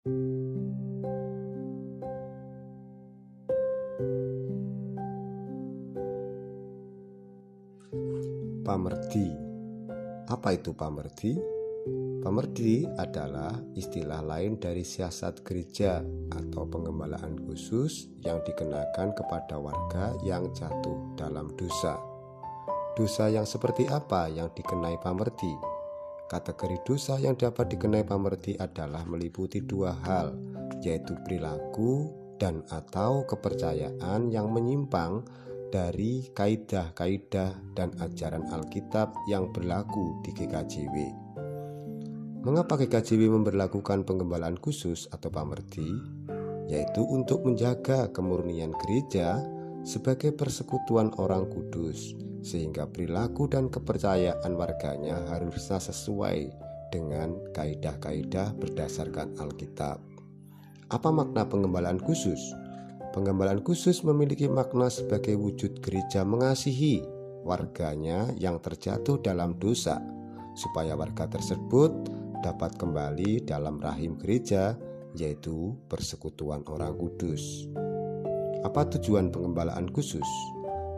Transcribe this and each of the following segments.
Pamerdi. Apa itu pamerdi? Pamerdi adalah istilah lain dari siasat gereja atau penggembalaan khusus yang dikenakan kepada warga yang jatuh dalam dosa. Dosa yang seperti apa yang dikenai pamerdi? Kategori dosa yang dapat dikenai pamerdi adalah meliputi dua hal, yaitu perilaku dan atau kepercayaan yang menyimpang dari kaidah-kaidah dan ajaran Alkitab yang berlaku di GKJW. Mengapa GKJW memberlakukan penggembalaan khusus atau pamerdi? Yaitu untuk menjaga kemurnian gereja sebagai persekutuan orang kudus, sehingga perilaku dan kepercayaan warganya harusnya sesuai dengan kaidah-kaidah berdasarkan Alkitab. Apa makna penggembalaan khusus? Penggembalaan khusus memiliki makna sebagai wujud gereja mengasihi warganya yang terjatuh dalam dosa, supaya warga tersebut dapat kembali dalam rahim gereja, yaitu persekutuan orang kudus. Apa tujuan penggembalaan khusus?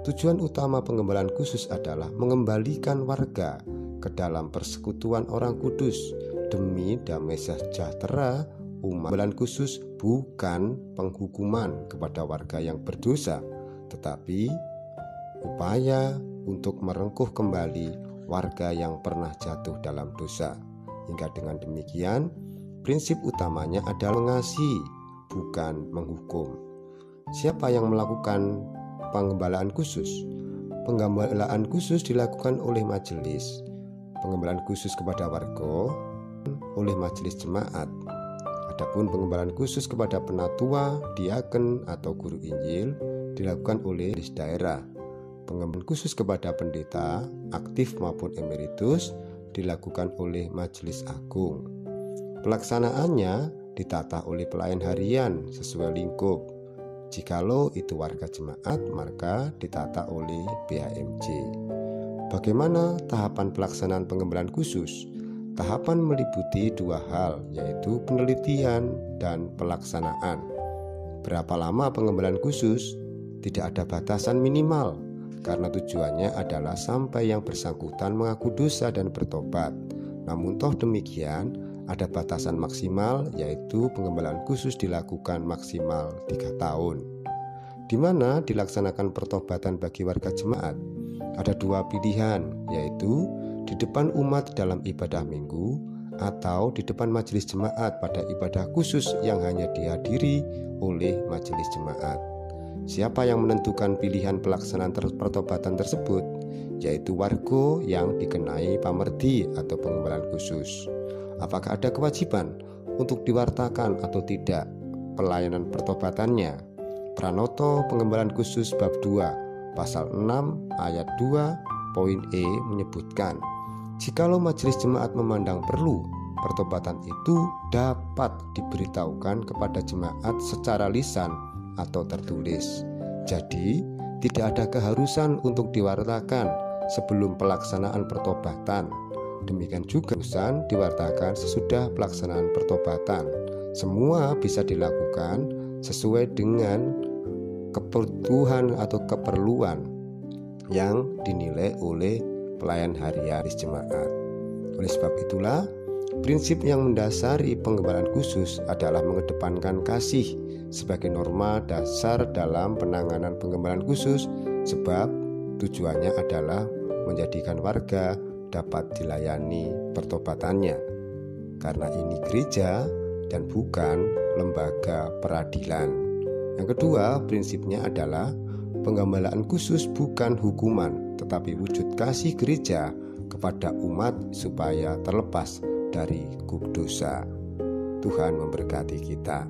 Tujuan utama penggembalaan khusus adalah mengembalikan warga ke dalam persekutuan orang kudus demi damai sejahtera umat. Penggembalaan khusus bukan penghukuman kepada warga yang berdosa, tetapi upaya untuk merengkuh kembali warga yang pernah jatuh dalam dosa. Hingga dengan demikian, prinsip utamanya adalah mengasihi, bukan menghukum. Siapa yang melakukan penggembalaan khusus? Penggembalaan khusus dilakukan oleh majelis. Penggembalaan khusus kepada warga oleh majelis jemaat. Adapun penggembalaan khusus kepada penatua, diaken atau guru Injil dilakukan oleh daerah. Penggembalaan khusus kepada pendeta, aktif maupun emeritus, dilakukan oleh majelis agung. Pelaksanaannya ditata oleh pelayan harian sesuai lingkup. Jikalau itu warga jemaat, maka ditata oleh BHMJ. Bagaimana tahapan pelaksanaan penggembalaan khusus? Tahapan meliputi dua hal, yaitu penelitian dan pelaksanaan. Berapa lama penggembalaan khusus? Tidak ada batasan minimal, karena tujuannya adalah sampai yang bersangkutan mengaku dosa dan bertobat. Namun toh demikian, ada batasan maksimal, yaitu penggembalaan khusus dilakukan maksimal 3 tahun. Di mana dilaksanakan pertobatan bagi warga jemaat? Ada dua pilihan, yaitu di depan umat dalam ibadah minggu atau di depan majelis jemaat pada ibadah khusus yang hanya dihadiri oleh majelis jemaat. Siapa yang menentukan pilihan pelaksanaan pertobatan tersebut? Yaitu warga yang dikenai pamerdi atau penggembalaan khusus. Apakah ada kewajiban untuk diwartakan atau tidak pelayanan pertobatannya? Pranoto Penggembalaan Khusus bab 2 pasal 6 ayat 2 poin E menyebutkan, jikalau majelis jemaat memandang perlu, pertobatan itu dapat diberitahukan kepada jemaat secara lisan atau tertulis. Jadi, tidak ada keharusan untuk diwartakan sebelum pelaksanaan pertobatan. Demikian juga urusan diwartakan sesudah pelaksanaan pertobatan. Semua bisa dilakukan sesuai dengan kebutuhan atau keperluan yang dinilai oleh pelayan harian jemaat. Oleh sebab itulah, prinsip yang mendasari penggembalaan khusus adalah mengedepankan kasih sebagai norma dasar dalam penanganan penggembalaan khusus, sebab tujuannya adalah menjadikan warga dapat dilayani pertobatannya. Karena ini gereja dan bukan lembaga peradilan. Yang kedua, prinsipnya adalah penggembalaan khusus bukan hukuman, tetapi wujud kasih gereja kepada umat supaya terlepas dari guk dosa. Tuhan memberkati kita.